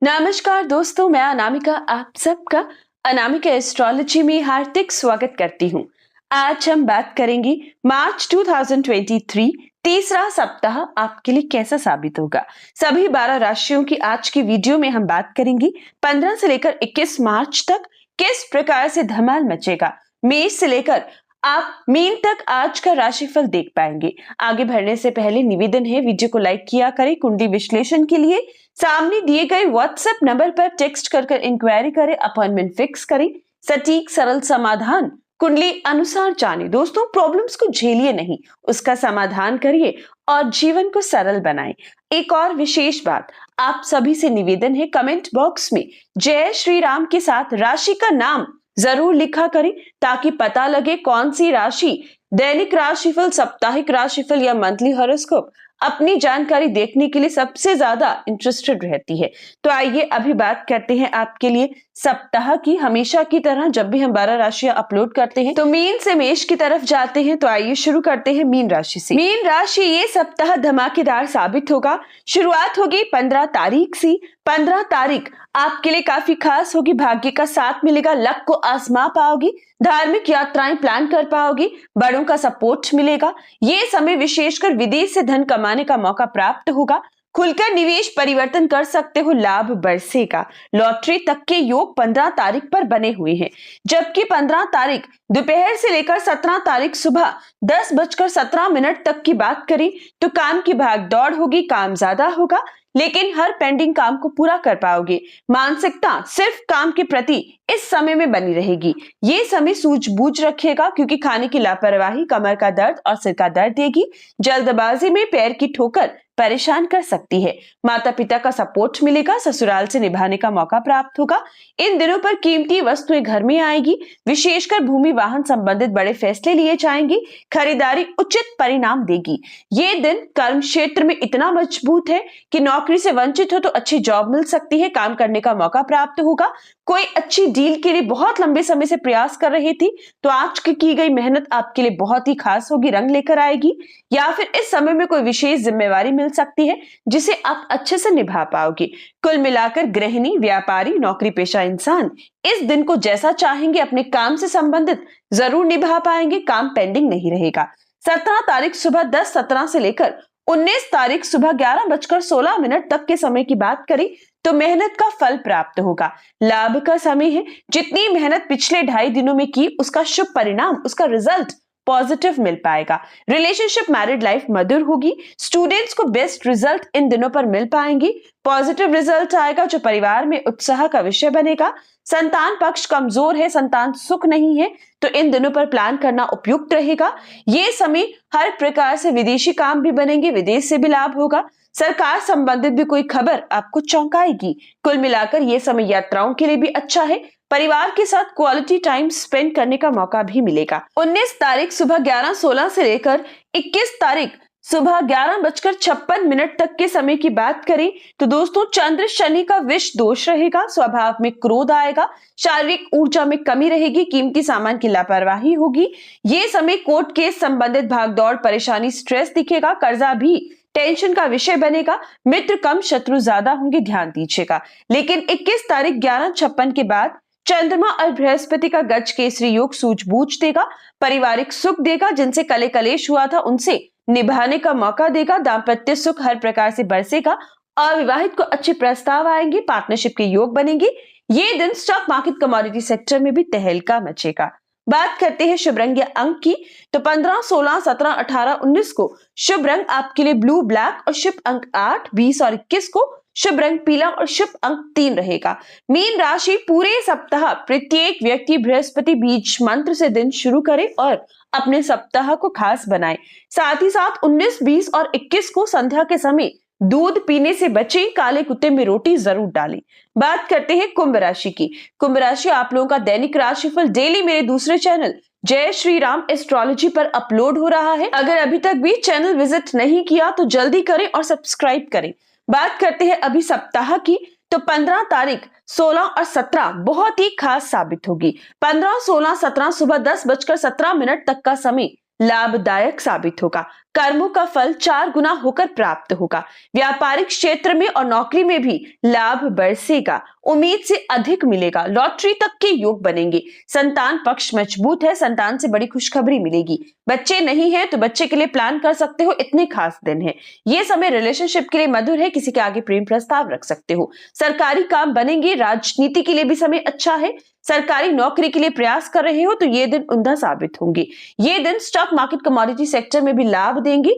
नमस्कार दोस्तों, मैं अनामिका आप सबका अनामिका एस्ट्रोलॉजी में हार्दिक स्वागत करती हूँ। आज हम बात करेंगे मार्च 2023 तीसरा सप्ताह आपके लिए कैसा साबित होगा। सभी 12 राशियों की आज की वीडियो में हम बात करेंगे 15 से लेकर 21 मार्च तक किस प्रकार से धमाल मचेगा। मेष से लेकर आप मीन तक आज का राशिफल देख पाएंगे। आगे बढ़ने से पहले निवेदन है, वीडियो को लाइक किया करें। कुंडली विश्लेषण के लिए सामने दिए गए व्हाट्सएप नंबर पर टेक्स्ट कर इंक्वायरी करें, अपॉइंटमेंट फिक्स करें। सटीक सरल समाधान कुंडली अनुसार जाने। दोस्तों, प्रॉब्लम्स को झेलिए नहीं, उसका समाधान करिए और जीवन को सरल बनाएं। एक और विशेष बात, आप सभी से निवेदन है, कमेंट बॉक्स में जय श्री राम के साथ राशि का नाम जरूर लिखा करें ताकि पता लगे कौन सी राशि दैनिक राशिफल, साप्ताहिक राशिफल या मंथली हॉरोस्कोप अपनी जानकारी देखने के लिए सबसे ज्यादा इंटरेस्टेड रहती है। तो आइए अभी बात करते हैं आपके लिए सप्ताह की। हमेशा की तरह जब भी हम 12 राशियां अपलोड करते हैं तो मीन से मेष की तरफ जाते हैं। तो आइए शुरू करते हैं मीन राशि से। मीन राशि ये सप्ताह धमाकेदार साबित होगा। शुरुआत होगी 15 तारीख से। 15 तारीख आपके लिए काफी खास होगी। भाग्य का साथ मिलेगा, लक को आजमा पाओगी, धार्मिक यात्राएं प्लान कर पाओगी, बड़ों का सपोर्ट मिलेगा। ये समय विशेषकर विदेश से धन कमाने का मौका प्राप्त होगा। खुलकर निवेश परिवर्तन कर सकते हो, लाभ बरसेगा। लॉटरी तक के योग 15 तारीख पर बने हुए हैं, जबकि 15 तारीख दोपहर से लेकर 17 तारीख सुबह 10:17 तक की बात करें तो काम की भाग दौड़ होगी, काम ज्यादा होगा लेकिन हर पेंडिंग काम को पूरा कर पाओगे। मानसिकता सिर्फ काम के प्रति इस समय में बनी रहेगी। ये समय सूझबूझ रखेगा क्योंकि खाने की लापरवाही कमर का दर्द और सिर का दर्द देगी। जल्दबाजी में पैर की ठोकर परेशान कर सकती है। माता पिता का सपोर्ट मिलेगा, ससुराल से निभाने का मौका प्राप्त होगा। इन दिनों पर कीमती वस्तुएं घर में आएगी। विशेषकर भूमि वाहन संबंधित बड़े फैसले लिए जाएंगे। खरीदारी उचित परिणाम देगी। ये दिन कर्म क्षेत्र में इतना मजबूत है कि नौकरी से वंचित हो तो अच्छी जॉब मिल सकती है। काम करने का मौका प्राप्त होगा। कोई अच्छी डील के लिए बहुत लंबे समय से प्रयास कर रही थी तो आज की गई मेहनत आपके लिए बहुत ही खास होगी, रंग लेकर आएगी। या फिर इस समय में कोई विशेष जिम्मेवारी मिल सकती है जिसे आप अच्छे से निभा पाओगे। कुल मिलाकर गृहिणी, व्यापारी, नौकरी पेशा इंसान इस दिन को जैसा चाहेंगे अपने काम से संबंधित जरूर निभा पाएंगे। काम पेंडिंग नहीं रहेगा। 17 तारीख सुबह 10:17 से लेकर 19 तारीख सुबह 11:16 तक के समय की बात करें तो मेहनत का फल प्राप्त होगा। लाभ का समय है। जितनी मेहनत पिछले 2.5 दिनों में की उसका शुभ परिणाम, उसका रिजल्ट पॉजिटिव मिल पाएगा। रिलेशनशिप, मैरिड लाइफ मधुर होगी। स्टूडेंट्स को बेस्ट रिजल्ट इन दिनों पर मिल पाएंगे। पॉजिटिव रिजल्ट आएगा जो परिवार में उत्साह का विषय बनेगा। संतान पक्ष कमजोर है, संतान सुख नहीं है तो इन दिनों पर प्लान करना उपयुक्त रहेगा। ये समय हर प्रकार से विदेशी काम भी बनेंगे, विदेश से भी लाभ होगा। सरकार संबंधित भी कोई खबर आपको चौंकाएगी। कुल मिलाकर ये समय यात्राओं के लिए भी अच्छा है। परिवार के साथ क्वालिटी टाइम स्पेंड करने का मौका भी मिलेगा। 19 तारीख सुबह 11:16 से लेकर 21 तारीख सुबह 11:56 तक के समय की बात करें तो दोस्तों, चंद्र शनि का विष दोष रहेगा। स्वभाव में क्रोध आएगा। शारीरिक ऊर्जा में कमी रहेगी। कीमती सामान की लापरवाही होगी। ये समय कोर्ट केस संबंधित भागदौड़, परेशानी, स्ट्रेस दिखेगा। कर्जा भी टेंशन का विषय बनेगा। मित्र कम, शत्रु ज्यादा होंगे, ध्यान दीजिएगा। लेकिन 21 तारीख 11:56 के बाद चंद्रमा और बृहस्पति का गज केसरी योग सूझबूझ देगा। पारिवारिक सुख देगा। जिनसे कले कलेश हुआ था उनसे निभाने का मौका देगा। दाम्पत्य सुख हर प्रकार से बरसेगा। अविवाहित को अच्छे प्रस्ताव आएंगे। पार्टनरशिप के योग बनेंगे। ये दिन स्टॉक मार्केट, कमोडिटी सेक्टर में भी तहलका मचेगा। बात करते हैं शुभ रंग या अंक की तो 15, 16, 17, 18, 19 को शुभ रंग आपके लिए ब्लू, ब्लैक और शुभ अंक 8, 20 और 21 को शुभ रंग पीला और शुभ अंक 3 रहेगा। मीन राशि पूरे सप्ताह प्रत्येक व्यक्ति बृहस्पति बीज मंत्र से दिन शुरू करे और अपने सप्ताह को खास बनाए। साथ ही साथ 19, 20 और 21 को संध्या के समय दूध पीने से बचें। काले कुत्ते में रोटी जरूर डालें। बात करते हैं कुंभ राशि की। कुंभ राशि आप लोगों का दैनिक राशिफल डेली मेरे दूसरे चैनल जय श्री राम एस्ट्रोलॉजी पर अपलोड हो रहा है। अगर अभी तक भी चैनल विजिट नहीं किया तो जल्दी करें और सब्सक्राइब करें। बात करते हैं अभी सप्ताह की तो 15 तारीख 16 और 17 बहुत ही खास साबित होगी। 15, 16, 17 सुबह 10:17 तक का समय लाभदायक साबित होगा। कर्मों का फल 4 गुना होकर प्राप्त होगा। व्यापारिक क्षेत्र में और नौकरी में भी लाभ बरसेगा, उम्मीद से अधिक मिलेगा, लॉटरी तक के योग बनेंगे। संतान पक्ष मजबूत है, संतान से बड़ी खुशखबरी मिलेगी। बच्चे नहीं है तो बच्चे के लिए प्लान कर सकते हो, इतने खास दिन है। ये समय रिलेशनशिप के लिए मधुर है, किसी के आगे प्रेम प्रस्ताव रख सकते हो। सरकारी काम बनेंगे, राजनीति के लिए भी समय अच्छा है। सरकारी नौकरी के लिए प्रयास कर रहे हो तो ये दिन उम्दा साबित होंगे। ये दिन स्टॉक मार्केट कमोडिटी सेक्टर में भी लाभ देंगे।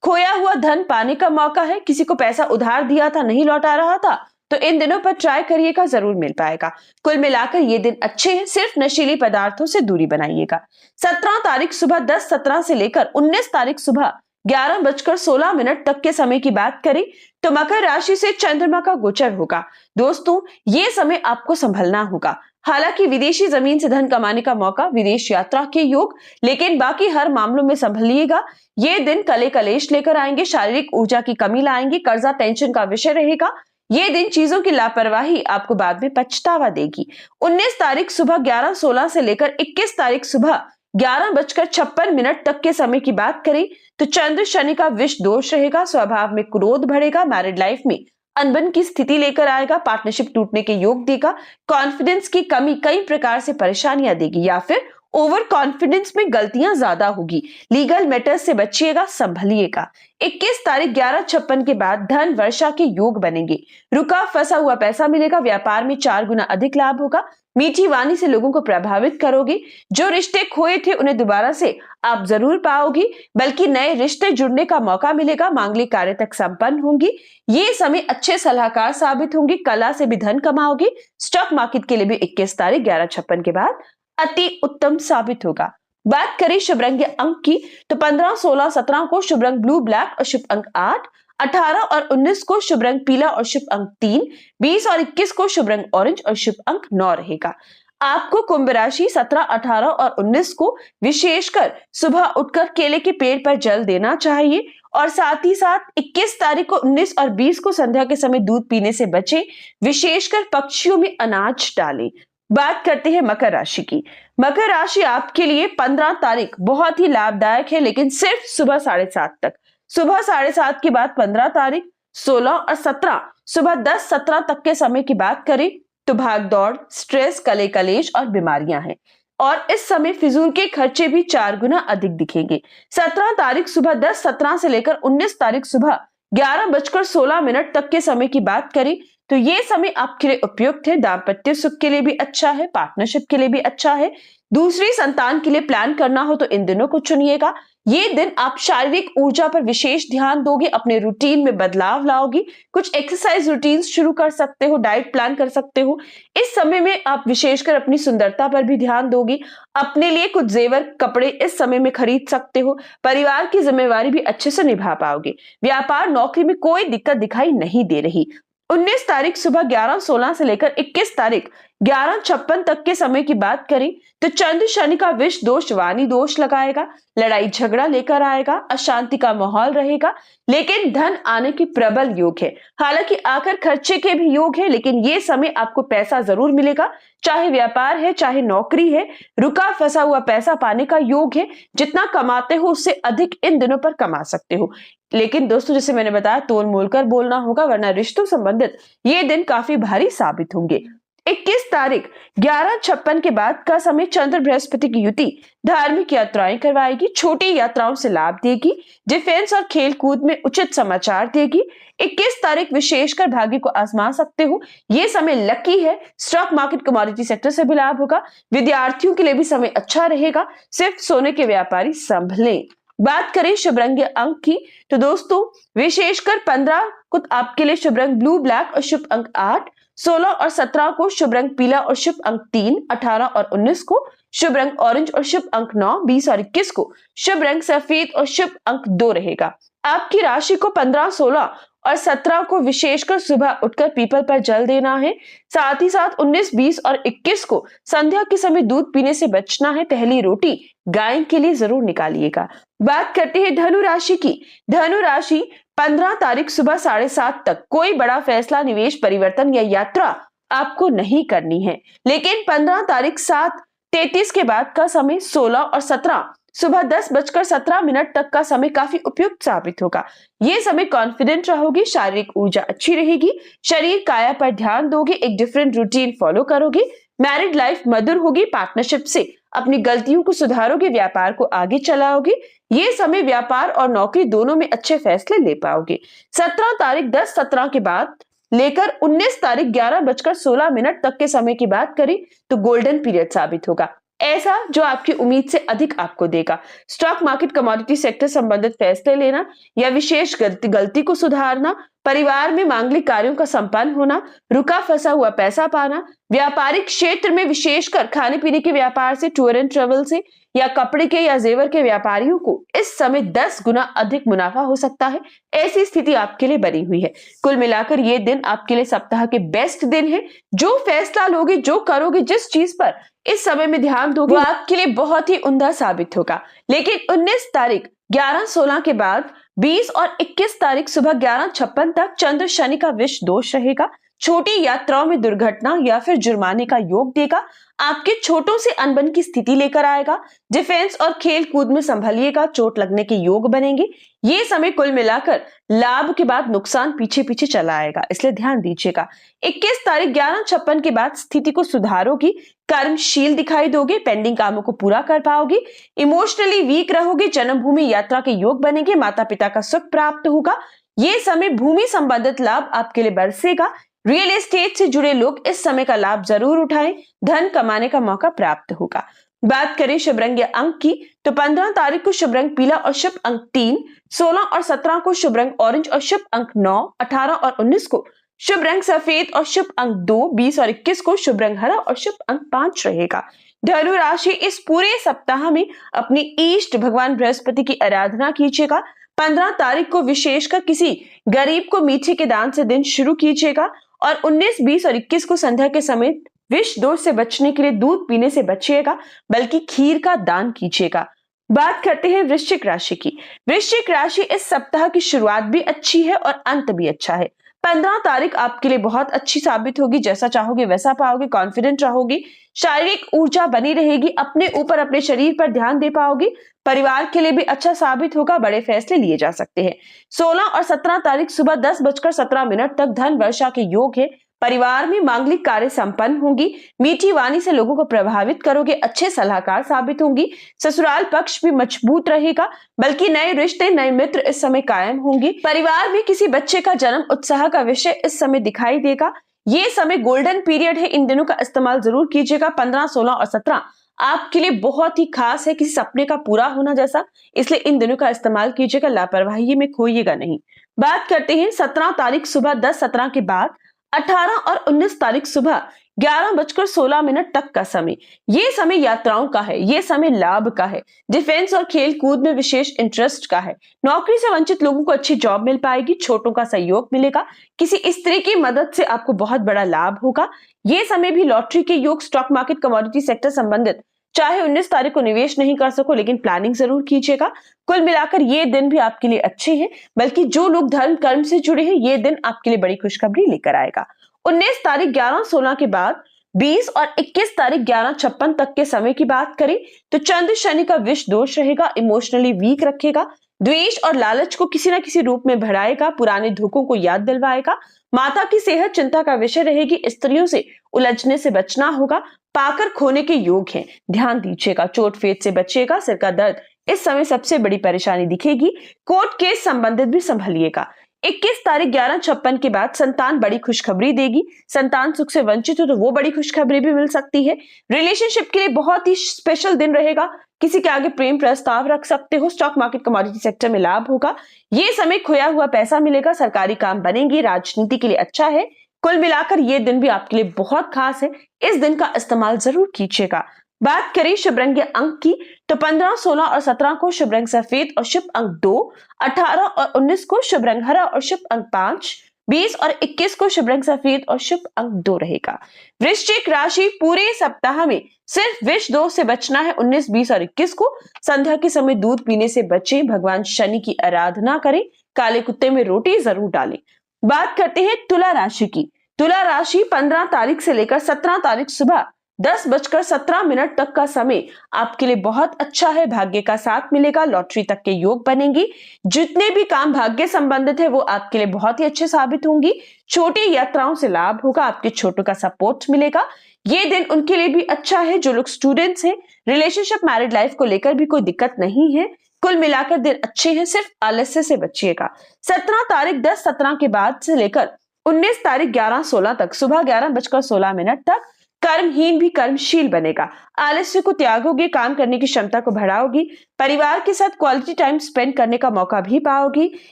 खोया हुआ धन पाने का मौका है, किसी को पैसा उधार दिया था नहीं लौटा रहा था तो इन दिनों पर ट्राई करिएगा, जरूर मिल पाएगा। कुल मिलाकर ये दिन अच्छे हैं, सिर्फ नशीली पदार्थों से दूरी बनाइएगा। 17 तारीख सुबह 10:17 से लेकर 19 तारीख सुबह 11:16 तक के समय की बात करें तो मकर राशि से चंद्रमा का गोचर होगा। दोस्तों, ये समय आपको संभलना होगा। हालांकि विदेशी जमीन से धन कमाने का मौका, विदेश यात्रा के योग, लेकिन बाकी हर मामलों में संभलिएगा। ये दिन कले कलेश लेकर आएंगे, शारीरिक ऊर्जा की कमी लाएंगे, कर्जा टेंशन का विषय रहेगा। ये दिन चीजों की लापरवाही आपको बाद में पछतावा देगी। 19 तारीख सुबह 11:16 से लेकर 21 तारीख सुबह 11:56 तक के समय की बात करें तो चंद्र शनि का विष दोष रहेगा, स्वभाव में क्रोध बढ़ेगा, मैरिड लाइफ में अनबन की स्थिति लेकर आएगा, पार्टनरशिप टूटने के योग देगा, कॉन्फिडेंस की कमी कई प्रकार से परेशानियां देगी या फिर ओवर कॉन्फिडेंस में गलतियां ज्यादा होगी। लीगल मैटर्स से बचिएगा, संभलिएगा। 21 तारीख 11:56 के बाद धन वर्षा के योग बनेंगे, रुका फंसा हुआ पैसा मिलेगा, व्यापार में 4 गुना अधिक लाभ होगा, मीठी वाणी से लोगों को प्रभावित करोगे, जो रिश्ते खोए थे उन्हें दोबारा से आप जरूर पाओगे, बल्कि नए रिश्ते जुड़ने का मौका मिलेगा, मांगलिक कार्य तक संपन्न होंगी। ये समय अच्छे सलाहकार साबित होंगे, कला से भी धन कमाओगे। स्टॉक मार्केट के लिए भी 21 तारीख 11:56 के बाद अति उत्तम साबित होगा। बात करें शुभ रंग अंक की तो 15, 16, 17 को शुभ रंग ब्लू ब्लैक और शुभ अंक 8, 18 और 19 को शुभ रंग पीला और शुभ अंक 3, 20 और 21 को शुभ रंग ऑरेंज और शुभ अंक 9 रहेगा। आपको कुंभ राशि 17, 18 और 19 को विशेषकर सुबह उठकर केले के पेड़ पर जल देना चाहिए और साथ ही साथ 21 तारीख को 19 और 20 को संध्या के समय दूध पीने से बचें, विशेषकर पक्षियों में अनाज डालें। बात करते हैं मकर राशि की। मकर राशि आपके लिए 15 तारीख बहुत ही लाभदायक है, लेकिन सिर्फ सुबह 7:30 तक। सुबह 7:30 के बाद 15 तारीख, 16 और 17 सुबह 10-17 तक के समय की बात करें तो भाग दौड़, स्ट्रेस, कले कलेश और बीमारियां हैं और इस समय फिजूल के खर्चे भी 4 गुना अधिक दिखेंगे। 17 तारीख सुबह 10:17 से लेकर 19 तारीख सुबह 11:16 तक के समय की बात करें तो ये समय आपके लिए उपयुक्त है। दाम्पत्य सुख के लिए भी अच्छा है, पार्टनरशिप के लिए भी अच्छा है। दूसरी संतान के लिए प्लान करना हो तो इन दिनों को चुनिएगा। ये दिन आप शारीरिक ऊर्जा पर विशेष ध्यान दोगे, अपने रूटीन में बदलाव लाओगे, कुछ एक्सरसाइज रूटीन शुरू कर सकते हो, डाइट प्लान कर सकते हो। इस समय में आप विशेषकर अपनी सुंदरता पर भी ध्यान दोगे, अपने लिए कुछ जेवर कपड़े इस समय में खरीद सकते हो, परिवार की जिम्मेवारी भी अच्छे से निभा पाओगे। व्यापार नौकरी में कोई दिक्कत दिखाई नहीं दे रही। 19 तारीख सुबह 11:16 से लेकर 21 तारीख 11:56 तक के समय की बात करें तो चंद्र शनि का विष दोष वाणी दोष लगाएगा, लड़ाई झगड़ा लेकर आएगा, अशांति का माहौल रहेगा, लेकिन धन आने की प्रबल योग है। हालांकि आकर खर्चे के भी योग है, लेकिन ये समय आपको पैसा जरूर मिलेगा, चाहे व्यापार है चाहे नौकरी है। रुका फंसा हुआ पैसा पाने का योग है, जितना कमाते हो उससे अधिक इन दिनों पर कमा सकते हो। लेकिन दोस्तों, जैसे मैंने बताया, तोल मोल कर बोलना होगा, वरना रिश्तों संबंधित ये दिन काफी भारी साबित होंगे। 21 तारीख 11:56 के बाद का समय चंद्र बृहस्पति की युति धार्मिक यात्राएं करवाएगी, छोटी यात्राओं से लाभ देगी, डिफेंस और खेल कूद में उचित समाचार देगी। 21 तारीख विशेषकर भाग्य को आजमा सकते हो, ये समय लकी है। स्टॉक मार्केट कमोडिटी सेक्टर से भी लाभ होगा, विद्यार्थियों के लिए भी समय अच्छा रहेगा, सिर्फ सोने के व्यापारी संभलें। बात करें शुभ रंग अंक की तो दोस्तों, विशेषकर 15 को आपके लिए शुभ रंग ब्लू ब्लैक और शुभ अंक 8, 16 और 17 को शुभ रंग पीला और शुभ अंक 3, 18 और 19 को शुभ रंग ऑरेंज और शुभ अंक 9, 20 और 21 को शुभ रंग सफेद और शुभ अंक 2 रहेगा। आपकी राशि को 15, 16 और 17 को विशेषकर सुबह उठकर पीपल पर जल देना है। साथ ही साथ 19, 20 और 21 को संध्या के समय दूध पीने से बचना है। पहली रोटी गाय के लिए जरूर निकालिएगा। बात करते हैं धनु राशि की। धनु राशि 15 तारीख सुबह 7:30 तक कोई बड़ा फैसला, निवेश, परिवर्तन या यात्रा आपको नहीं करनी है, लेकिन 15 तारीख 7:33 के बाद का समय 16 और 17 सुबह 10:17 तक का समय काफी उपयुक्त साबित होगा। ये समय कॉन्फिडेंट रहोगे, शारीरिक ऊर्जा अच्छी रहेगी, शरीर काया पर ध्यान दोगे, एक डिफरेंट रूटीन फॉलो करोगे, मैरिड लाइफ मधुर होगी, पार्टनरशिप से अपनी गलतियों को सुधारोगे, व्यापार को आगे चलाओगे। ये समय व्यापार और नौकरी दोनों में अच्छे फैसले ले पाओगे। 17 तारीख 10:17 के बाद लेकर 19 तारीख 11:16 तक के समय की बात करें तो गोल्डन पीरियड साबित होगा, ऐसा जो आपकी उम्मीद से अधिक आपको देगा। स्टॉक मार्केट, कमोडिटी सेक्टर संबंधित फैसले लेना या विशेष गलती को सुधारना, परिवार में मांगलिक कार्यों का संपन्न होना, रुका फंसा हुआ पैसा पाना, व्यापारिक क्षेत्र में विशेषकर खाने पीने के व्यापार से, टूर एंड ट्रेवल से या कपड़े के या जेवर के व्यापारियों को इस समय 10 गुना अधिक मुनाफा हो सकता है, ऐसी स्थिति आपके लिए बनी हुई है। कुल मिलाकर ये दिन आपके लिए सप्ताह के बेस्ट दिन है। जो फैसला लोगे, जो करोगे, जिस चीज पर इस समय में ध्यान दोगे, वो आपके लिए बहुत ही उम्दा साबित होगा। लेकिन 19 तारीख 11:16 के बाद 20 और 21 तारीख सुबह 11:56 तक चंद्र शनि का विष दोष रहेगा। छोटी यात्राओं में दुर्घटना या फिर जुर्माने का योग देगा, आपके छोटों से अनबन की स्थिति लेकर आएगा। डिफेंस और खेल कूद में संभलिएगा, चोट लगने के योग बनेंगे। ये समय कुल मिलाकर लाभ के बाद नुकसान पीछे पीछे चला आएगा, इसलिए ध्यान दीजिएगा। 21 तारीख 11:56 के बाद स्थिति को सुधारोगी, कर्मशील दिखाई दोगे, पेंडिंग कामों को पूरा कर पाओगे, इमोशनली वीक रहोगे, जन्मभूमि यात्रा के योग बनेंगे, माता पिता का सुख प्राप्त होगा। ये समय भूमि संबंधित लाभ आपके लिए बरसेगा। रियल एस्टेट से जुड़े लोग इस समय का लाभ जरूर उठाएं, धन कमाने का मौका प्राप्त होगा। बात करें शुभ रंग या अंक की तो 15 तारीख को शुभ रंग पीला और शुभ अंक 3, 16 और 17 को शुभ रंग ऑरेंज और शुभ अंक 9, 18 और 19 को शुभ रंग सफेद और शुभ अंक 2, 20 और 21 को शुभ रंग हरा और शुभ अंक 5 रहेगा। धनु राशि इस पूरे सप्ताह में अपनी इष्ट भगवान बृहस्पति की आराधना कीजिएगा। 15 तारीख को विशेषकर किसी गरीब को मीठे के दान से दिन शुरू कीजिएगा और 19, 20 और 21 को संध्या के समय विष दोष से बचने के लिए दूध पीने से बचिएगा, बल्कि खीर का दान कीजिएगा। बात करते हैं वृश्चिक राशि की। वृश्चिक राशि इस सप्ताह की शुरुआत भी अच्छी है और अंत भी अच्छा है। 15 तारीख आपके लिए बहुत अच्छी साबित होगी, जैसा चाहोगे वैसा पाओगे, कॉन्फिडेंट रहोगी, शारीरिक ऊर्जा बनी रहेगी, अपने ऊपर अपने शरीर पर ध्यान दे पाओगे, परिवार के लिए भी अच्छा साबित होगा, बड़े फैसले लिए जा सकते हैं। 16 और 17 तारीख सुबह 10:17 तक धन वर्षा के योग है। परिवार में मांगलिक कार्य संपन्न होंगी, मीठी वाणी से लोगों को प्रभावित करोगे, अच्छे सलाहकार साबित होंगी, ससुराल पक्ष भी मजबूत रहेगा, बल्कि नए रिश्ते, नए मित्र इस समय कायम होंगे। परिवार में किसी बच्चे का जन्म उत्साह का विषय इस समय दिखाई देगा। ये समय गोल्डन पीरियड है, इन दिनों का इस्तेमाल जरूर कीजिएगा। 15, 16 और 17 आपके लिए बहुत ही खास है, किसी सपने का पूरा होना जैसा, इसलिए इन दिनों का इस्तेमाल कीजिएगा, लापरवाही में खोइएगा नहीं। बात करते हैं 17 तारीख सुबह 10:17 के बाद 18 और 19 तारीख सुबह 11:16 तक का समय। ये समय यात्राओं का है, ये समय लाभ का है, डिफेंस और खेल कूद में विशेष इंटरेस्ट का है। नौकरी से वंचित लोगों को अच्छी जॉब मिल पाएगी, छोटों का सहयोग मिलेगा, किसी स्त्री की मदद से आपको बहुत बड़ा लाभ होगा। ये समय भी लॉटरी के योग, स्टॉक मार्केट, कमोडिटी सेक्टर संबंधित चाहे 19 तारीख को निवेश नहीं कर सको, लेकिन प्लानिंग जरूर कीजिएगा। कुल मिलाकर ये दिन भी आपके लिए अच्छे हैं, बल्कि जो लोग धर्म कर्म से जुड़े हैं, ये दिन आपके लिए बड़ी खुशखबरी लेकर आएगा। 19 तारीख 11:16 के बाद 20 और 21 तारीख 11:56 तक के समय की बात करें तो चंद्र शनि का विष दोष रहेगा, इमोशनली वीक रखेगा, द्वेष और लालच को किसी न किसी रूप में बढ़ाएगा, पुराने धोखों को याद दिलवाएगा, माता की सेहत चिंता का विषय रहेगी, स्त्रियों से उलझने से बचना होगा, पाकर खोने के योग हैं, ध्यान दीजिएगा, चोट फेट से बचिएगा, सिर का दर्द इस समय सबसे बड़ी परेशानी दिखेगी, कोर्ट केस संबंधित भी संभलिएगा। 21 तारीख 11:56 के बाद संतान बड़ी खुशखबरी देगी, संतान सुख से वंचित हो तो वो बड़ी खुशखबरी भी मिल सकती है। रिलेशनशिप के लिए बहुत ही स्पेशल दिन रहेगा, किसी के आगे प्रेम प्रस्ताव रख सकते हो, स्टॉक मार्केट कमोडिटी सेक्टर में लाभ होगा, ये समय खोया हुआ पैसा मिलेगा, सरकारी काम बनेंगे, राजनीति के लिए अच्छा है। कुल मिलाकर ये दिन भी आपके लिए बहुत खास है, इस दिन का इस्तेमाल जरूर कीजिएगा। बात करें शुभ रंग या अंक की तो 15, 16 और 17 को शुभ रंग सफेद और शुभ अंक 2, 18 और 19 को शुभ रंग हरा और शुभ अंक 5, 20 और 21 को शुभ रंग सफेद और शुभ अंक 2 रहेगा। वृश्चिक राशि पूरे सप्ताह में सिर्फ विष दोष से बचना है। 19, 20 और 21 को संध्या के समय दूध पीने से बचें, भगवान शनि की आराधना करें, काले कुत्ते में रोटी जरूर डालें। बात करते हैं तुला राशि की। तुला राशि 15 तारीख से लेकर 17 तारीख सुबह 10:17 तक का समय आपके लिए बहुत अच्छा है। भाग्य का साथ मिलेगा, लॉटरी तक के योग बनेंगे। जितने भी काम भाग्य संबंधित है वो आपके लिए बहुत ही अच्छे साबित होंगी। छोटी यात्राओं से लाभ होगा, आपके छोटों का सपोर्ट मिलेगा। ये दिन उनके लिए भी अच्छा है जो लोग स्टूडेंट्स हैं। रिलेशनशिप मैरिड लाइफ को लेकर भी कोई दिक्कत नहीं है। कुल मिलाकर दिन अच्छे हैं, सिर्फ आलस्य से बचिएगा। 17 तारीख 10:17 के बाद से लेकर 19 तारीख 11:16 तक सुबह 11:16 तक कर्महीन भी कर्मशील बनेगा। आलस्य को त्यागोगे, काम करने की क्षमता को बढ़ाओगी, परिवार के साथ क्वालिटी टाइम स्पेंड करने का मौका भी पाओगी।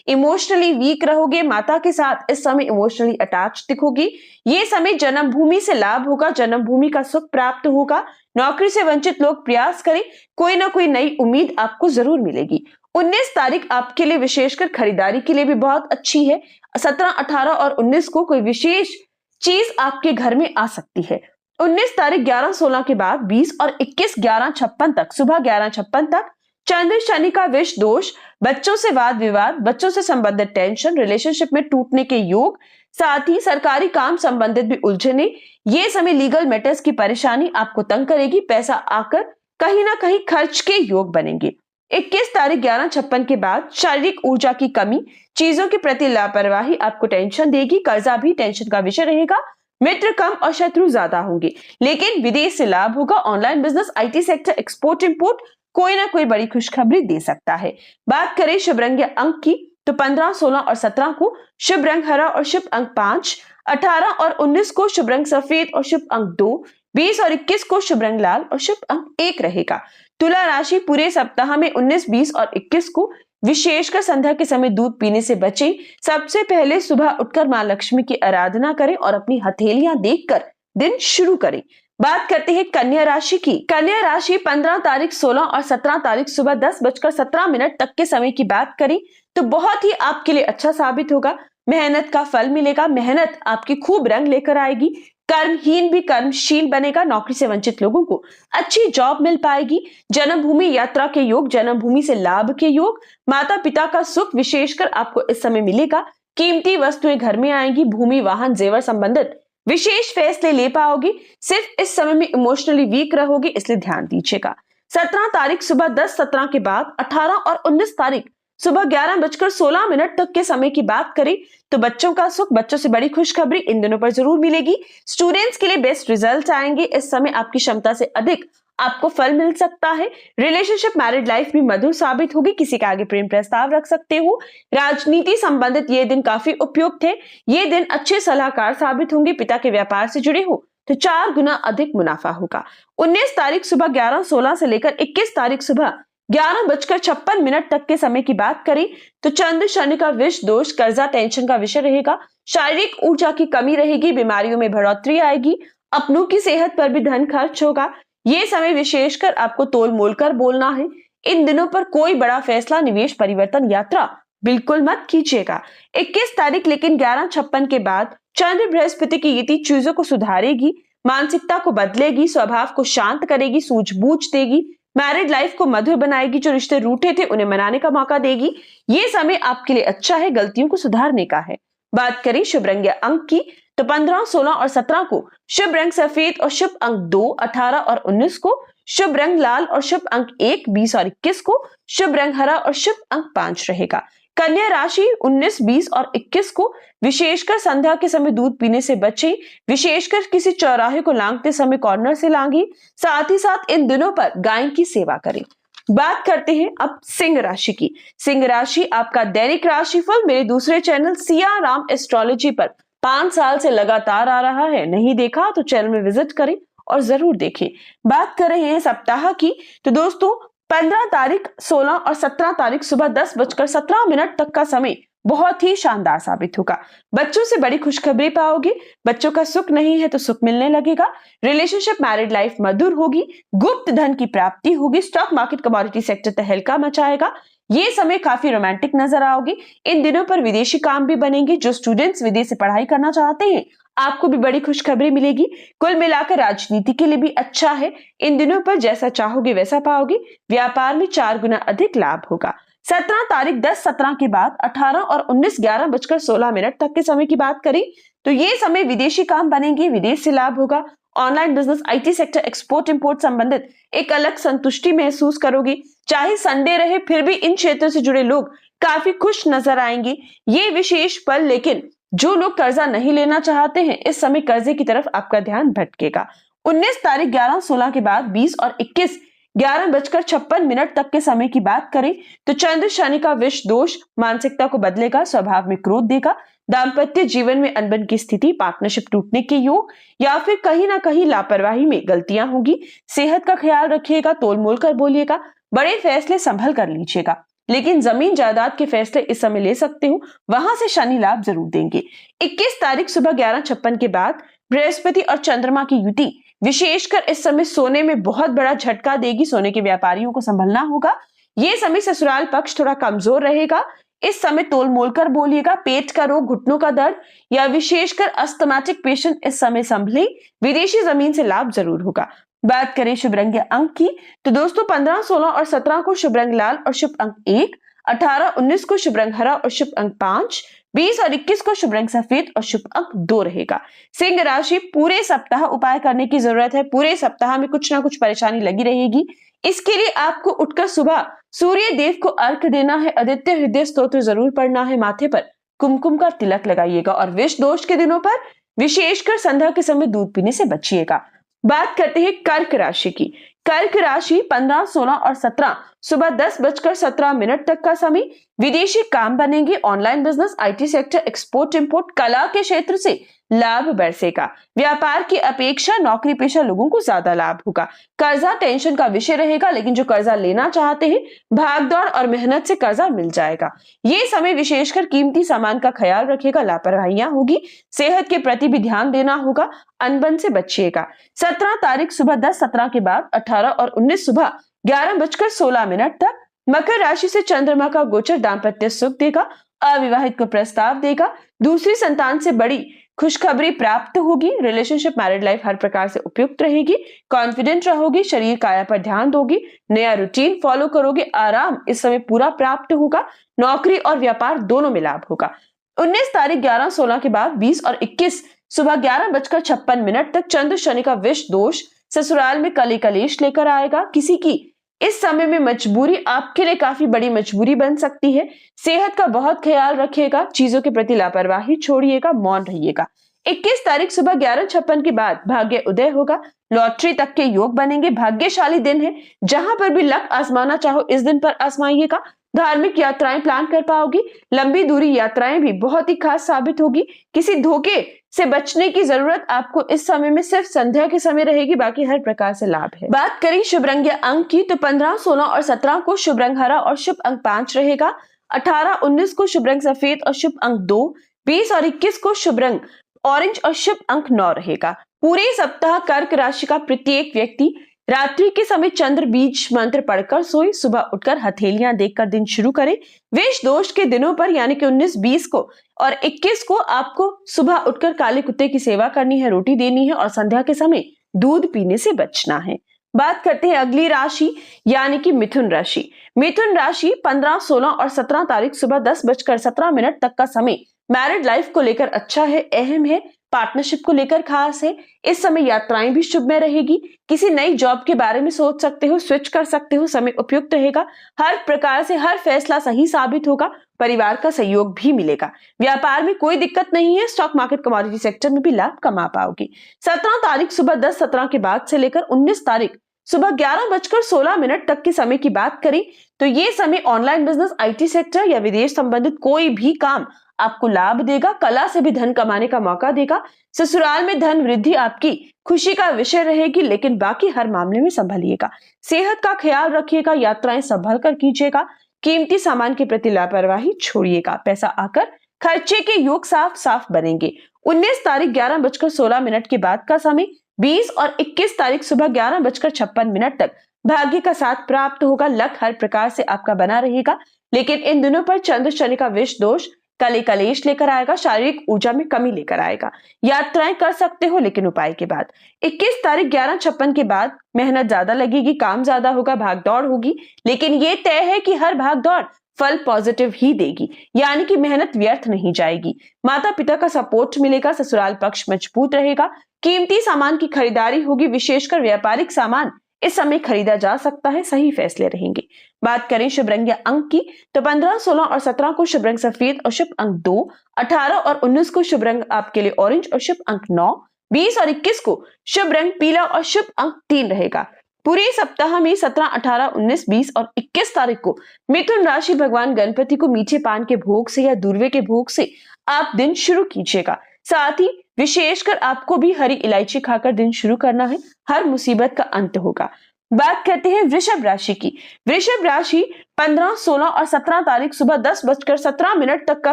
इमोशनली वीक रहोगे, माता के साथ इस समय इमोशनली अटैच दिखोगी। ये समय जन्मभूमि से लाभ होगा, जन्मभूमि का सुख प्राप्त होगा। नौकरी से वंचित लोग प्रयास करें, कोई ना कोई नई उम्मीद आपको जरूर मिलेगी। 19 तारीख आपके लिए विशेषकर खरीदारी के लिए भी बहुत अच्छी है। 17, 18 और 19 को कोई विशेष चीज आपके घर में आ सकती है। 19 तारीख 11:16 के बाद 20 और 21 11:56 तक सुबह 11:56 तक चंद्र शनि का विष दोष, बच्चों से वाद विवाद, बच्चों से संबंधित टेंशन, रिलेशनशिप में टूटने के योग, साथ ही सरकारी काम संबंधित भी उलझने। ये समय लीगल मैटर्स की परेशानी आपको तंग करेगी। पैसा आकर कहीं ना कहीं खर्च के योग बनेंगे। 21 तारीख 11:56 के बाद शारीरिक ऊर्जा की कमी, चीजों के प्रति लापरवाही आपको टेंशन देगी। कर्जा भी टेंशन का विषय रहेगा। मित्र कम और शत्रु ज्यादा होंगे, लेकिन विदेश से लाभ होगा। Online business, IT sector, export import कोई ना कोई बड़ी खुशखबरी दे सकता है। बात करें शुभ रंग या अंक की तो 15, 16 और 17 को शुभ रंग हरा और शुभ अंक 5, 18 और 19 को शुभ रंग सफेद और शुभ अंक 2, 20 और 21 को शुभ रंग लाल और शुभ अंक 1 रहेगा। तुला राशि पूरे सप्ताह में 19, 20 और 21 को विशेषकर संध्या के समय दूध पीने से बचें। सबसे पहले सुबह उठकर मां लक्ष्मी की आराधना करें और अपनी हथेलियां देखकर दिन शुरू करें। बात करते हैं कन्या राशि की। कन्या राशि 15 तारीख, 16 और 17 तारीख सुबह 10:17 तक के समय की बात करें तो बहुत ही आपके लिए अच्छा साबित होगा। मेहनत का फल मिलेगा, मेहनत आपकी खूब रंग लेकर आएगी। कर्महीन भी कर्मशील बनेगा। नौकरी से वंचित लोगों को अच्छी जॉब मिल पाएगी। जन्मभूमि यात्रा के योग, जन्मभूमि से लाभ के योग, माता पिता का सुख विशेषकर आपको इस समय मिलेगा। कीमती वस्तुएं घर में आएंगी। भूमि, वाहन, जेवर संबंधित विशेष फैसले ले पाओगे। सिर्फ इस समय में इमोशनली वीक रहोगे, इसलिए ध्यान दीजिएगा। 17 तारीख सुबह 10:17 के बाद 18 और 19 तारीख सुबह 11:16 तक के समय की बात करें तो बच्चों का सुख, बच्चों से बड़ी खुशखबरी इन दिनों पर जरूर मिलेगी। स्टूडेंट्स के लिए बेस्ट रिजल्ट आएंगे। इस समय आपकी क्षमता से अधिक आपको फल मिल सकता है। रिलेशनशिप मैरिड लाइफ भी मधुर साबित होगी। किसी के आगे प्रेम प्रस्ताव रख सकते हो। राजनीति संबंधित ये दिन काफी उपयुक्त है। ये दिन अच्छे सलाहकार साबित होंगे। पिता के व्यापार से जुड़े हो तो 4 गुना अधिक मुनाफा होगा। 19 तारीख सुबह 11:16 से लेकर 21 तारीख सुबह 11:56 तक के समय की बात करें तो चंद्र शनि का विष दोष, कर्जा, टेंशन का विषय रहेगा। शारीरिक ऊर्जा की कमी रहेगी। बीमारियों में बढ़ोतरी आएगी। अपनों की सेहत पर भी धन खर्च होगा। ये समय विशेषकर आपको तोल मोल कर बोलना है। इन दिनों पर कोई बड़ा फैसला, निवेश, परिवर्तन, यात्रा बिल्कुल मत कीजिएगा। 21 तारीख लेकिन 11:56 के बाद चंद्र बृहस्पति की युति चीजों को सुधारेगी, मानसिकता को बदलेगी, स्वभाव को शांत करेगी, सूझबूझ देगी, मैरिड लाइफ को मधुर बनाएगी। जो रिश्ते रूठे थे उन्हें मनाने का मौका देगी। ये समय आपके लिए अच्छा है, गलतियों को सुधारने का है। बात करें शुभ रंग या अंक की तो 15, 16 और 17 को शुभ रंग सफेद और शुभ अंक 2, 18 और 19 को शुभ रंग लाल और शुभ अंक 1, 20 और 21 को शुभ रंग हरा और शुभ अंक 5 रहेगा। कन्या राशि 19, 20 और 21 को विशेषकर संध्या के समय दूध पीने से बचें। विशेषकर किसी चौराहे को लांघते समय कॉर्नर से लांघें। साथ ही साथ इन दिनों पर गाय की सेवा करें। बात करते हैं अब सिंह राशि की। सिंह राशि आपका दैनिक राशिफल मेरे दूसरे चैनल सिया राम एस्ट्रोलॉजी पर 5 साल से लगातार आ रहा है। नहीं देखा तो चैनल में विजिट करें और जरूर देखें। बात कर रहे हैं सप्ताह की तो दोस्तों 15 तारीख, 16 और 17 तारीख सुबह 10:17 तक का समय बहुत ही शानदार साबित होगा। बच्चों से बड़ी खुशखबरी पाओगे। बच्चों का सुख नहीं है तो सुख मिलने लगेगा। रिलेशनशिप मैरिड लाइफ मधुर होगी। गुप्त धन की प्राप्ति होगी। स्टॉक मार्केट, कमोडिटी सेक्टर तहलका मचाएगा। ये समय काफी रोमांटिक नजर आओगे। इन दिनों पर विदेशी काम भी बनेंगे। जो स्टूडेंट्स विदेश से पढ़ाई करना चाहते हैं आपको भी बड़ी खुशखबरी मिलेगी। कुल मिलाकर राजनीति के लिए भी अच्छा है। इन दिनों पर जैसा चाहोगे वैसा पाओगे। व्यापार में 4 गुना अधिक लाभ होगा। 17 तारीख 10-17 के बाद 18 और 19 11:16 तक के समय की बात करें तो ये समय विदेशी काम बनेंगे। विदेश से लाभ होगा। Online business, IT sector, export import संबंधित एक अलग संतुष्टि महसूस करोगे। चाहे संडे रहे फिर भी इन क्षेत्रों से जुड़े लोग काफी खुश नजर आएंगे। ये विशेष पल, लेकिन जो लोग कर्जा नहीं लेना चाहते हैं, इस समय कर्जे की तरफ आपका ध्यान भटकेगा। 19 तारीख 11-16 के बाद 20 और 21 11:56 तक के समय की बात करें तो चंद्र शनि का विष दोष मानसिकता को बदलेगा, स्वभाव में क्रोध देगा, दाम्पत्य जीवन में अनबन की स्थिति, पार्टनरशिप टूटने के योग या फिर कहीं ना कहीं लापरवाही में गलतियां होगी। सेहत का ख्याल रखिएगा, तोल मोल कर बोलिएगा, बड़े फैसले संभल कर लीजिएगा, लेकिन जमीन जायदाद के फैसले इस समय ले सकते हो, वहां से शनि लाभ जरूर देंगे। 21 तारीख सुबह 11:56 के बाद बृहस्पति और चंद्रमा की युति विशेषकर इस समय सोने में बहुत बड़ा झटका देगी। सोने के व्यापारियों को संभलना होगा। ये समय ससुराल पक्ष थोड़ा कमजोर रहेगा। इस समय तोल मोल कर बोलिएगा। पेट का रोग, घुटनों का दर्द या विशेषकर अस्थमाटिक पेशेंट इस समय संभले। विदेशी जमीन से लाभ जरूर होगा। बात करें शुभ रंग या अंक की तो दोस्तों 15, 16 और 17 को शुभ रंग लाल और शुभ अंक 1, 18, 19 को शुभ रंग हरा और शुभ अंक 5, 20 और 21 को शुभ रंग सफेद और शुभ अंक 2 रहेगा। सिंह राशि, पूरे सप्ताह उपाय करने की जरूरत है। पूरे सप्ताह में कुछ ना कुछ परेशानी लगी रहेगी। इसके लिए आपको उठकर सुबह सूर्य देव को अर्घ देना है, आदित्य हृदय स्तोत्र जरूर पढ़ना है, माथे पर कुमकुम का तिलक लगाइएगा और विष दोष के दिनों पर विशेषकर संध्या के समय दूध पीने से बचिएगा। बात करते हैं कर्क राशि की। कर्क राशि 15, 16 और 17 सुबह 10:17 तक का समय विदेशी काम बनेंगे। Online business, IT sector, export import, कला के क्षेत्र से लाभ बरसेगा। व्यापार की अपेक्षा नौकरी पेशा लोगों को ज्यादा लाभ होगा। कर्जा टेंशन का विषय रहेगा, लेकिन जो कर्जा लेना चाहते हैं भागदौड़ और मेहनत से कर्जा मिल जाएगा। ये समय विशेषकर कीमती सामान का ख्याल रखेगा, लापरवाहियां होगी। सेहत के प्रति भी ध्यान देना होगा, अनबन से बचिएगा। 17 तारीख सुबह 10:17 के बाद 18 और 19 सुबह 11:16 तक मकर राशि से चंद्रमा का गोचर दाम्पत्य सुख देगा, अविवाहित को प्रस्ताव देगा, दूसरी संतान से बड़ी खुशखबरी प्राप्त होगी। रिलेशनशिप, मैरिड लाइफ हर प्रकार से उपयुक्त रहेगी। कॉन्फिडेंट रहोगी, शरीर काया पर ध्यान दोगी, नया रूटीन फॉलो करोगे। आराम इस समय पूरा प्राप्त होगा। नौकरी और व्यापार दोनों में लाभ होगा। 19 तारीख 11-16 के बाद 20 और 21 सुबह 11:56 तक चंद्र शनि का विष दोष ससुराल में कली कलेश लेकर आएगा। किसी की इस समय में मजबूरी आपके लिए काफी बड़ी मजबूरी बन सकती है। सेहत का बहुत ख्याल रखिएगा, चीजों के प्रति लापरवाही छोड़िएगा, मौन रहिएगा। 21 तारीख सुबह 11:56 के बाद भाग्य उदय होगा। लॉटरी तक के योग बनेंगे। भाग्यशाली दिन है, जहां पर भी लक आजमाना चाहो इस दिन पर आजमाइएगा। धार्मिक यात्राएं प्लान कर पाओगी। लंबी दूरी यात्राएं भी बहुत ही खास साबित होगी। किसी धोखे से बचने की जरूरत आपको इस समय में सिर्फ संध्या के समय रहेगी, बाकी हर प्रकार से लाभ है। बात करें शुभ रंग या अंक की तो 15, 16 और 17 को शुभ रंग हरा और शुभ अंक 5 रहेगा। 18, 19 को शुभ रंग सफेद और शुभ अंक 2, 20 और 21 को शुभ रंग ऑरेंज और शुभ अंक 9 रहेगा। पूरे सप्ताह कर्क राशि का प्रत्येक व्यक्ति रात्रि के समय चंद्र बीज मंत्र पढ़कर सोए, सुबह उठकर हथेलियां देखकर दिन शुरू करें। विष दोष के दिनों पर यानी कि 19, 20 को और 21 को आपको सुबह उठकर काले कुत्ते की सेवा करनी है, रोटी देनी है और संध्या के समय दूध पीने से बचना है। बात करते हैं अगली राशि यानी कि मिथुन राशि। मिथुन राशि 15, 16 और 17 तारीख सुबह 10:17 तक का समय मैरिड लाइफ को लेकर अच्छा है, अहम है। पार्टनरशिप को लेकर खास है। इस समय यात्राएं भी शुभ में रहेगी। किसी नई जॉब के बारे में सोच सकते हो, स्विच कर सकते हो, समय उपयुक्त रहेगा। हर प्रकार से हर फैसला सही साबित होगा। परिवार का सहयोग भी मिलेगा। व्यापार में कोई दिक्कत नहीं है। स्टॉक मार्केट, कमोडिटी सेक्टर में भी लाभ कमा पाओगे। 17 तारीख सुबह 10:17 के बाद से लेकर 19 तारीख सुबह 11:16 तक के समय की बात करें तो ये समय ऑनलाइन बिजनेस, आईटी सेक्टर या विदेश संबंधित कोई भी काम आपको लाभ देगा। कला से भी धन कमाने का मौका देगा। ससुराल में धन वृद्धि आपकी खुशी का विषय रहेगी, लेकिन बाकी हर मामले में संभलिएगा। सेहत का ख्याल रखिएगा। यात्राएं संभल कर कीजिएगा। कीमती सामान के प्रति लापरवाही छोड़िएगा। पैसा आकर खर्चे के योग साफ साफ बनेंगे। 19 तारीख 11:16 के बाद का समय 20 और 21 तारीख सुबह 11:56 तक भाग्य का साथ प्राप्त होगा। लक हर प्रकार से आपका बना रहेगा, लेकिन इन दिनों पर चंद्र शनि का विष दोष कले कलेश लेकर आएगा। शारीरिक ऊर्जा में कमी लेकर आएगा। यात्राएं कर सकते हो, लेकिन उपाय के बाद। 21 तारीख 11:56 के बाद मेहनत ज्यादा लगेगी, काम ज्यादा होगा, भाग दौड़ होगी, लेकिन ये तय है कि हर भाग दौड़ फल पॉजिटिव ही देगी, यानी कि मेहनत व्यर्थ नहीं जाएगी। माता पिता का सपोर्ट मिलेगा, ससुराल पक्ष मजबूत रहेगा, कीमती सामान की खरीदारी होगी, विशेषकर व्यापारिक सामान इस समय खरीदा जा सकता है, सही फैसले रहेंगे। बात करें शुभ रंग या अंक की, तो 15, 16 और 17 को शुभ रंग सफेद और शुभ अंक 2, 18 और 19 को शुभ रंग आपके लिए ऑरेंज और शुभ अंक 9, 20 और 21 को शुभ रंग पीला और शुभ अंक 3 रहेगा। पूरे सप्ताह में 17, 18, 19, 20 और 21 तारीख को मिथुन राशि भगवान गणपति को मीठे पान के भोग से या दूर्वे के भोग से आप दिन शुरू कीजिएगा। साथ ही विशेषकर आपको भी हरी इलायची खाकर दिन शुरू करना है, हर मुसीबत का अंत होगा। बात करते हैं वृषभ राशि की। वृषभ राशि 15, 16 और 17 तारीख सुबह 10:17 तक का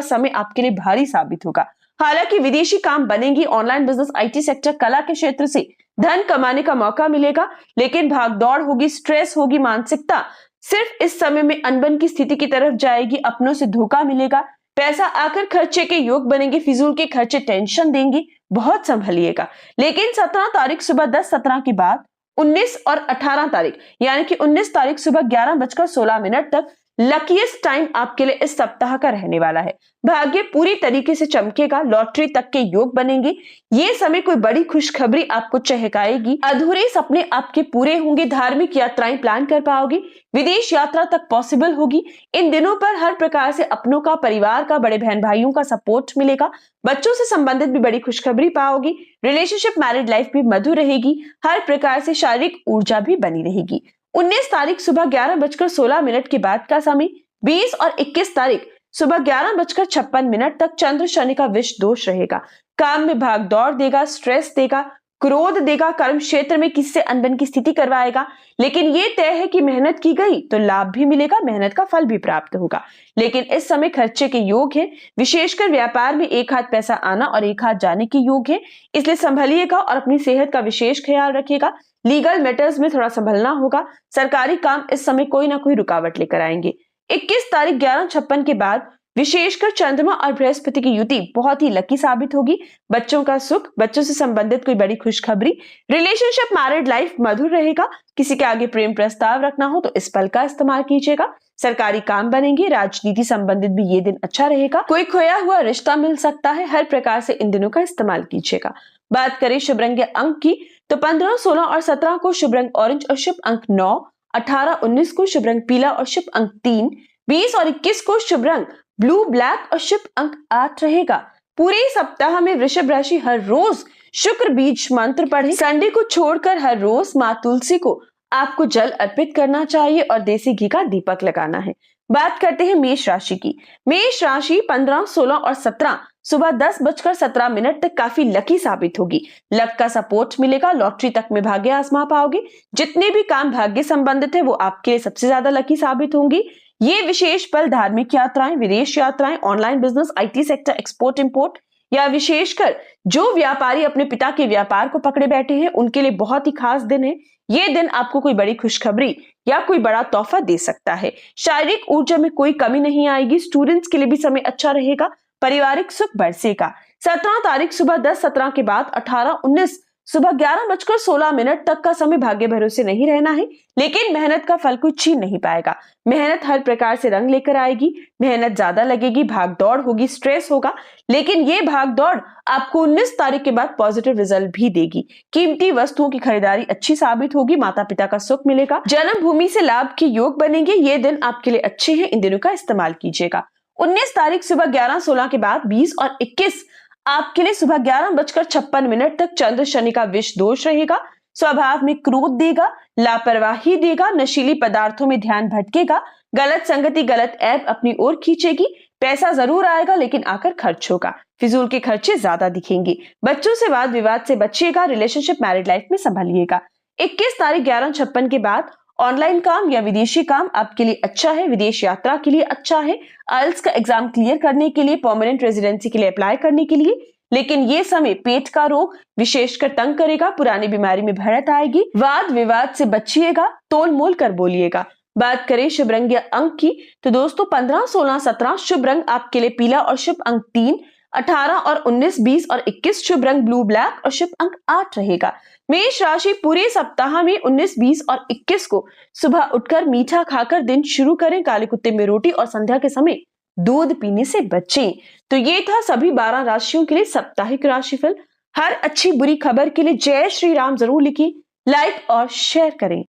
समय आपके लिए भारी साबित होगा। हालांकि विदेशी काम बनेंगी, ऑनलाइन बिजनेस, IT सेक्टर, कला के क्षेत्र से धन कमाने का मौका मिलेगा, लेकिन भागदौड़ होगी, स्ट्रेस होगी, मानसिकता सिर्फ इस समय में अनबन की स्थिति की तरफ जाएगी, अपनों से धोखा मिलेगा, पैसा आकर खर्चे के योग बनेंगे, फिजूल के खर्चे टेंशन देंगी, बहुत संभलिएगा। लेकिन 17 तारीख सुबह 10:17 के बाद 19 और 18 तारीख यानी कि 19 तारीख सुबह 11:16 तक लकीएस्ट टाइम आपके लिए इस सप्ताह का रहने वाला है। भाग्य पूरी तरीके से चमकेगा, लॉटरी तक के योग बनेंगे। ये समय कोई बड़ी खुशखबरी आपको चहकाएगी, अधूरे सपने आपके पूरे होंगे, धार्मिक यात्राएं प्लान कर पाओगे, विदेश यात्रा तक पॉसिबल होगी। इन दिनों पर हर प्रकार से अपनों का, परिवार का, बड़े बहन भाइयों का सपोर्ट मिलेगा, बच्चों से संबंधित भी बड़ी खुशखबरी पाओगी, रिलेशनशिप, मैरिड लाइफ भी मधुर रहेगी, हर प्रकार से शारीरिक ऊर्जा भी बनी रहेगी। 19 तारीख सुबह 11:16 के बाद का समय, 20 और 21 तारीख सुबह 11:56 तक चंद्र शनि का विष दोष रहेगा। काम में भाग दौड़ देगा, स्ट्रेस देगा, क्रोध देगा, कर्म क्षेत्र में किसी से अनबन की स्थिति करवाएगा, लेकिन ये तय है कि मेहनत की गई तो लाभ भी मिलेगा, मेहनत का फल भी प्राप्त होगा। लेकिन इस समय खर्चे के योग है, विशेषकर व्यापार में एक हाथ पैसा आना और एक हाथ जाने के योग है, इसलिए संभलिएगा और अपनी सेहत का विशेष ख्याल रखिएगा। लीगल मैटर्स में थोड़ा संभलना होगा, सरकारी काम इस समय कोई ना कोई रुकावट लेकर आएंगे। 21 तारीख 11:56 के बाद विशेषकर चंद्रमा और बृहस्पति की युति बहुत ही लकी साबित होगी। बच्चों का सुख, बच्चों से संबंधित कोई बड़ी खुशखबरी, रिलेशनशिप, मैरिड लाइफ मधुर रहेगा। किसी के आगे प्रेम प्रस्ताव रखना हो तो इस पल का इस्तेमाल कीजिएगा। सरकारी काम बनेंगे, राजनीति संबंधित भी ये दिन अच्छा रहेगा। कोई खोया हुआ रिश्ता मिल सकता है, हर प्रकार से इन दिनों का इस्तेमाल कीजिएगा। बात करें शुभ रंग या अंक की, तो 15, 16 और 17 को शुभ रंग ऑरेंज और शुभ अंक 9, 18, 19 को शुभ रंग पीला और शुभ अंक 3, 20 और 21 को शुभ रंग ब्लू, ब्लैक और शुभ अंक 8 रहेगा। पूरे सप्ताह में वृषभ राशि हर रोज शुक्र बीज मंत्र पढ़े। संडे को छोड़कर हर रोज माँ तुलसी को आपको जल अर्पित करना चाहिए और देसी घी का दीपक लगाना है। बात करते हैं मेष राशि की। मेष राशि 15, 16 और 17 सुबह 10:17 तक काफी लकी साबित होगी। लक का सपोर्ट मिलेगा, लॉटरी तक में भाग्य आजमा पाओगे। जितने भी काम भाग्य संबंधित है वो आपके लिए सबसे ज्यादा लकी साबित होंगी। ये विशेष पल धार्मिक यात्राएं, विदेश यात्राएं, online business, IT sector, export import या विशेषकर जो व्यापारी अपने पिता के व्यापार को पकड़े बैठे हैं उनके लिए बहुत ही खास दिन है। ये दिन आपको कोई बड़ी खुशखबरी या कोई बड़ा तोहफा दे सकता है। शारीरिक ऊर्जा में कोई कमी नहीं आएगी। स्टूडेंट्स के लिए भी समय अच्छा रहेगा, पारिवारिक सुख बरसेगा। 17 तारीख सुबह 10:17 के बाद 18, 19 सुबह 11:16 तक का समय भाग्य भरोसे नहीं रहना है, लेकिन मेहनत का फल कोई छीन नहीं पाएगा। मेहनत हर प्रकार से रंग लेकर आएगी, मेहनत ज्यादा लगेगी, भाग दौड़ होगी, स्ट्रेस होगा, लेकिन ये भाग दौड़ आपको 19 तारीख के बाद पॉजिटिव रिजल्ट भी देगी। कीमती वस्तुओं की खरीदारी अच्छी साबित होगी, माता पिता का सुख मिलेगा, जन्म भूमि से लाभ के योग बनेंगे। ये दिन आपके लिए अच्छे हैं, इन दिनों का इस्तेमाल कीजिएगा। 19 तारीख सुबह 11:16 के बाद 20 और 21 आपके लिए सुबह 11:56 तक चंद्र शनि का विष दोष रहेगा। स्वभाव में क्रोध देगा, लापरवाही देगा, नशीली पदार्थों में ध्यान भटकेगा, गलत संगति, गलत ऐप अपनी ओर खींचेगी। पैसा जरूर आएगा लेकिन आकर खर्च होगा, फिजूल के खर्चे ज्यादा दिखेंगे। बच्चों से वाद विवाद से बचिएगा, रिलेशनशिप, मैरिड लाइफ में संभलिएगा। 21 तारीख 11:56 के बाद ऑनलाइन काम या विदेशी काम आपके लिए अच्छा है, विदेश यात्रा के लिए अच्छा है, आइल्स का एग्जाम क्लियर करने के लिए, परमानेंट रेजिडेंसी के लिए अप्लाई करने के लिए। लेकिन ये समय पेट का रोग विशेषकर तंग करेगा, पुरानी बीमारी में भरत आएगी, वाद विवाद से बचिएगा, तोल मोल कर बोलिएगा। बात करें शुभ रंग या अंक की, तो दोस्तों 15, 16, 17 शुभ रंग आपके लिए पीला और शुभ अंक 3, 18 और 19, 20 और 21 शुभ रंग ब्लू ब्लैक और शुभ अंक 8 रहेगा। मेष राशि पूरे सप्ताह में 19, 20 और 21 को सुबह उठकर मीठा खाकर दिन शुरू करें। काले कुत्ते में रोटी और संध्या के समय दूध पीने से बचें। तो ये था सभी 12 राशियों के लिए साप्ताहिक राशिफल। हर अच्छी बुरी खबर के लिए जय श्री राम जरूर लिखिए, लाइक और शेयर करें।